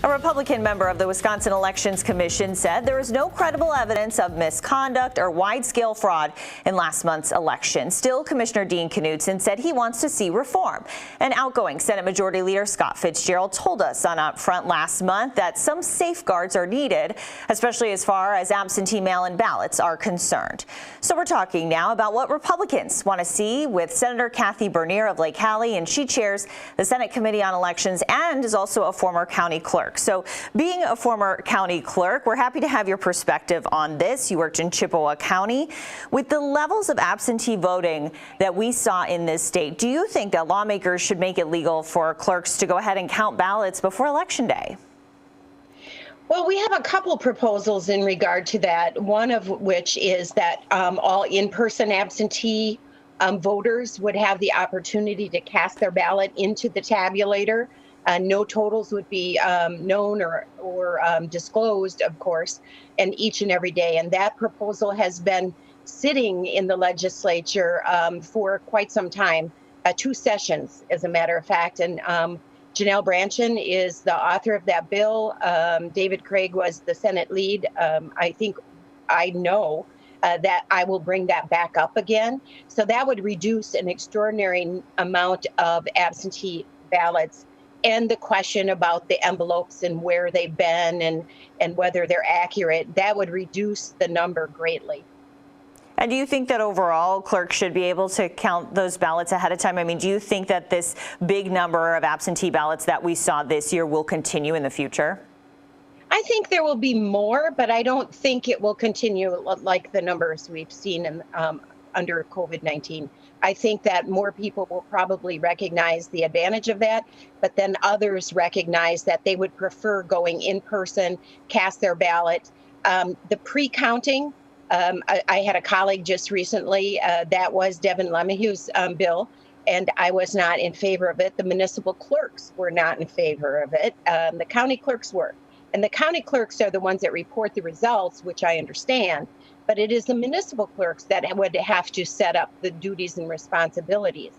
A Republican member of the Wisconsin Elections Commission said there is no credible evidence of misconduct or wide-scale fraud in last month's election. Still, Commissioner Dean Knudsen said he wants to see reform. And outgoing Senate Majority Leader Scott Fitzgerald told us on Upfront last month that some safeguards are needed, especially as far as absentee mail-in ballots are concerned. So we're talking now about what Republicans want to see with Senator Kathy Bernier of Lake Hallie, and she chairs the Senate Committee on Elections and is also a former county clerk. So being a former county clerk, we're happy to have your perspective on this. You worked in Chippewa County. With the levels of absentee voting that we saw in this state, do you think that lawmakers should make it legal for clerks to go ahead and count ballots before Election Day? Well, we have a couple proposals in regard to that, one of which is that all in-person absentee voters would have the opportunity to cast their ballot into the tabulator. No totals would be known or disclosed, of course, and each and every day. And that proposal has been sitting in the legislature for quite some time, 2 sessions, as a matter of fact. And Janelle Branchen is the author of that bill. David Craig was the Senate lead. I know that I will bring that back up again. So that would reduce an extraordinary amount of absentee ballots. And the question about the envelopes and where they've been and whether they're accurate, that would reduce the number greatly. And do you think that overall clerks should be able to count those ballots ahead of time? I mean, do you think that this big number of absentee ballots that we saw this year will continue in the future? I think there will be more, but I don't think it will continue like the numbers we've seen under COVID-19. I think that more people will probably recognize the advantage of that, but then others recognize that they would prefer going in person, cast their ballot. The pre-counting, I had a colleague just recently, that was Devin Lemahieu's bill, and I was not in favor of it. The municipal clerks were not in favor of it. The county clerks were. And the county clerks are the ones that report the results, which I understand. But it is the municipal clerks that would have to set up the duties and responsibilities.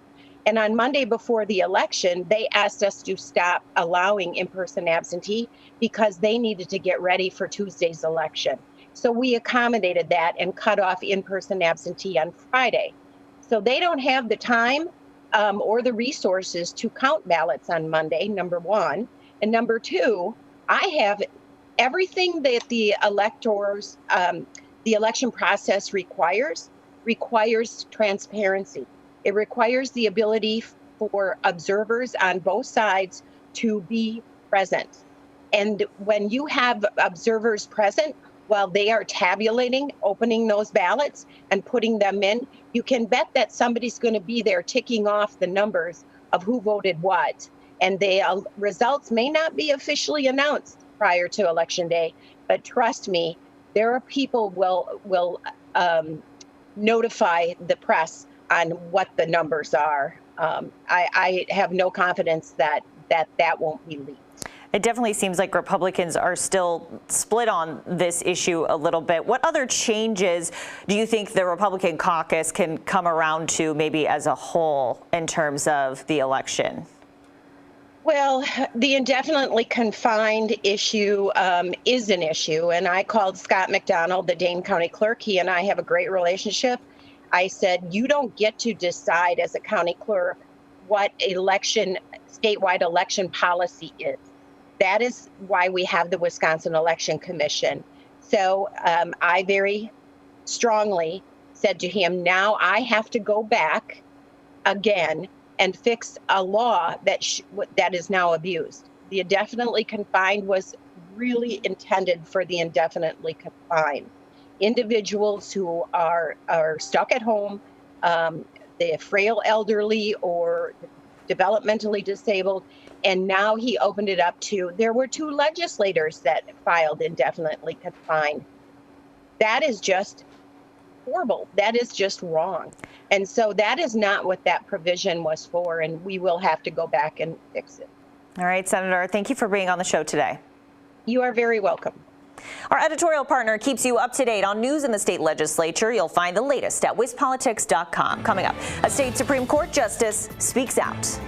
And on Monday before the election, they asked us to stop allowing in-person absentee because they needed to get ready for Tuesday's election. So we accommodated that and cut off in-person absentee on Friday. So they don't have the time or the resources to count ballots on Monday, number one. And number two, I have everything that the electors, the election process requires transparency. It requires the ability for observers on both sides to be present. And when you have observers present while they are tabulating, opening those ballots and putting them in, you can bet that somebody's going to be there ticking off the numbers of who voted what. And the results may not be officially announced prior to Election Day, but trust me, there are people will notify the press on what the numbers are. I have no confidence that won't be leaked. It definitely seems like Republicans are still split on this issue a little bit. What other changes do you think the Republican caucus can come around to maybe as a whole in terms of the election? Well, the indefinitely confined issue is an issue, and I called Scott McDonald, the Dane County clerk. He and I have a great relationship. I said, you don't get to decide as a county clerk what statewide election policy is. That is why we have the Wisconsin Election Commission. So I very strongly said to him, now I have to go back again and fix a law that is now abused. The indefinitely confined was really intended for the indefinitely confined. Individuals who are stuck at home, the frail elderly or developmentally disabled, and now he opened it up to, there were 2 legislators that filed indefinitely confined. That is just horrible. That is just wrong. And so that is not what that provision was for, and we will have to go back and fix it. All right, Senator, thank you for being on the show today. You are very welcome. Our editorial partner keeps you up to date on news in the state legislature. You'll find the latest at wispolitics.com. Coming up, a state Supreme Court justice speaks out.